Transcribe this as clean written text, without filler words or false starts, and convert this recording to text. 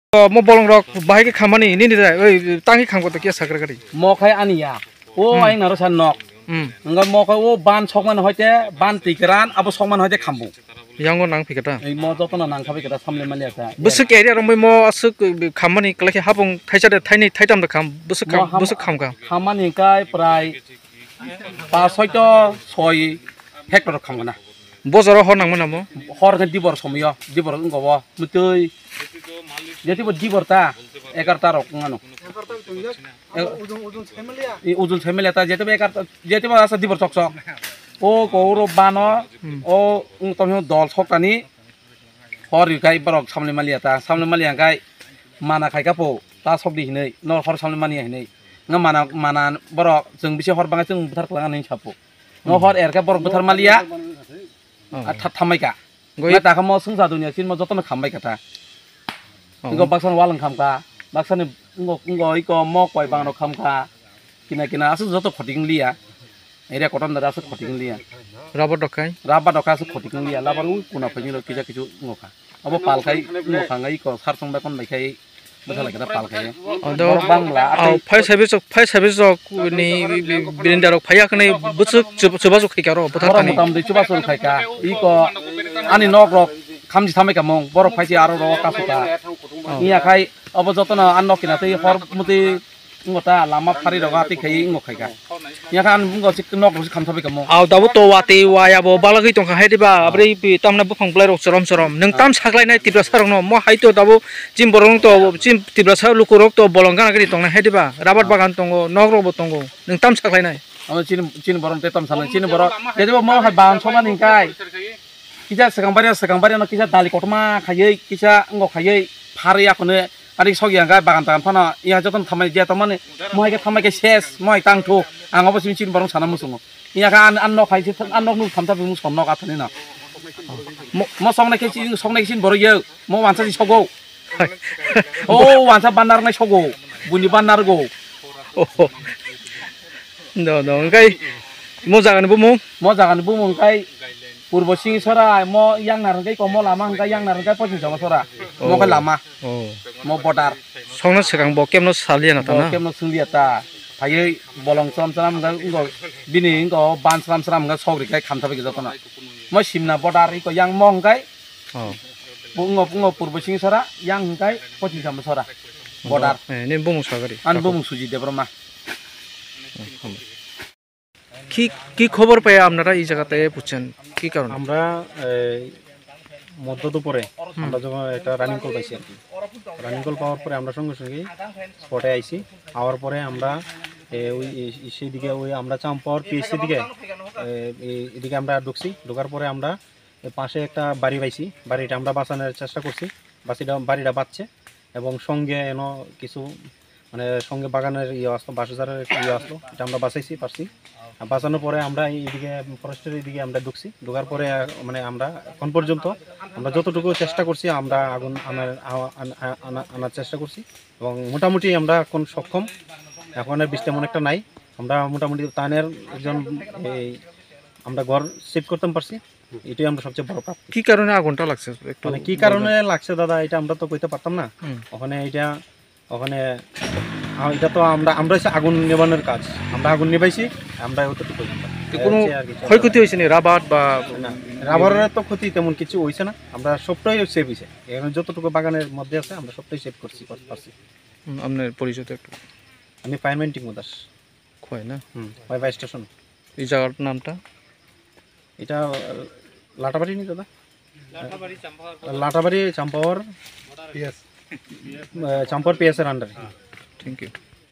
mo bolong rok bahai ke khamani ni ni dai oi tangi kham ko to kia sakra gari mo khai ania o ai naro san nok nga mo khai o ban sokman hoite ban tikran abo sokman hoite khambu yango nang phikata ei mo jotona nang khabi kata samle mali ata busuk area rong mo asuk khamani klake habong thaisa de thaini thaitam da kham busuk kham ka khamani kai prai 5-6 hector khamgana bozoro hor nang manamo hor ga dibor somiyo dibor ngobo mutui jadi bo dibor ta 11 rok ngano ujun family ta jete bo asa dibor sok sok o goro bano o tomyo dol sokani hor kai borok samle mali kai mana kai kapo ta sok di hinai no hor samle mani hinai nga mana borok जों bisi hor banga जों butar klangan ni sapu no hor erka borok butar malia thamai ka nga ta khamo sungsa dunia sin mo jotona khambai ka ta ngo baksan walang khamka baksan ngo iko mo koi bang no khamka kina asu joto khoting liya area koton da asu khoting liya raba dokai asu khoting liya labar u kuna phani lo kija kichu ngoka abo pal kai ngoka ngai ko sar song ba kon bai kai betul lagi pal kai odo bangla au phai sabe jok ni birindar rok phaya kane busuk chuba jok khai ka ro bothar tani tam de chuba jok khai ka iko ani nok rok khamji thamai ka mong borok phaisi aro ro ka suka iya khai abo jotona annok kina tei hor muti ngota lama phari roga ti khai ngok khai ka iya kan bungo sik nok ro kham thabai ka mong au dabu to wati waya bo balagi tong khai diba abri tamna bukhang blai rok sorom nang tam saklai nai tibra sarong no mo haito dabu jim borong to jim tibra sa lukurok to bolongga nagri tong na hediba rabat bagan tongo nok ro bo tongo nang tam saklai nai amo chin borong te tam salan chin borok dedibo mo hai ban soma ningkai kisa sekang baria no kisa dali kotma khayei kisa ngo khayei phari akone ari sogi anga bagan tan thana iya joton thamai dia tamane moi ke thamai ke ses moi tang thu anga bo chin borong sana musungo iya kan anno khai chi anno nu thamta bu somno ka thani na mo song na ke chin boro ye mo wansa chi sogo o wansa banar na sogo buni banar go no ngai mo jagan bu mung kai purbo sing sora mo yang narangai ko mo lama hangka yang narangai pochin sama sora mo ka lama mo bodar songna sekang bo kemno salia na ta na kemno sunglia ta phai bolong sam ga ngo bini ngo ban sam ga sogri kai kham thabe ga tona mo simna bodar ko yang mong kai bungo purbo sing sora yang hangkai pochin sama sora bodar ni bumung sagari an bumung suji debroma কি খবর পায় আপনারা এই জায়গাতে বুঝছেন কি কারণ আমরা মধ্য দুপুরে আমরা যখন একটা রানিং কল পাইছি আর কি রানিং কল পাওয়ার পরে আমরা সঙ্গে সঙ্গে স্পটে আইছি আওয়ার পরে আমরা ওই সেদিকে ওই আমরা চাম্পাওয়ার পিএসসি দিকে এদিকে আমরা ঢোকার পরে আমরা পাশে একটা বাড়ি পাইছি বাড়িটা আমরা বাঁচানোর চেষ্টা করছি বাড়িটা বাঁচছে এবং সঙ্গে কিছু মানে সঙ্গে বাগানের আসলো বাসুজারের আসলো এটা আমরা পারছি বাঁচানোর পরে আমরা এইদিকে ফরেস্টের এইদিকে আমরা ঢোকার পরে মানে আমরা এখন পর্যন্ত আমরা যতটুকু চেষ্টা করছি আমরা আগুন আনার চেষ্টা করছি এবং মোটামুটি আমরা এখন সক্ষম এখন আর বৃষ্টি তেমন একটা নাই আমরা মোটামুটি তানের একজন আমরা ঘর সেভ করতে পারছি এটাই আমরা সবচেয়ে বড় প্রাপ্তি কি কারণে আগুনটা লাগছে একটু মানে কি কারণে লাগছে দাদা এটা আমরা তো কইতে পারতাম না ওখানে এটা তো আমরা আগুন নেবানোর কাজ আমরা আগুন নেবাইছি আমরা অতটুকু কোনো ক্ষয়ক্ষতি হয়েছে না রাবার বা রাবারের তো ক্ষতি তেমন কিছু হয়েছে না আমরা সবটাই সেভ হয়েছে এখন যতটুকু বাগানের মধ্যে আছে আমরা সবটাই সেভ করছি আপনার পরিচয় একটু আমি ফায়ারম্যান টিঙ্কু দাস খয় না বাই স্টেশন এই জায়গার নামটা এটা লাটাবাড়ি নি দাদা লাটাবাড়ি চাম্পাওয়ার পিএস এর আন্ডারে থ্যাংক ইউ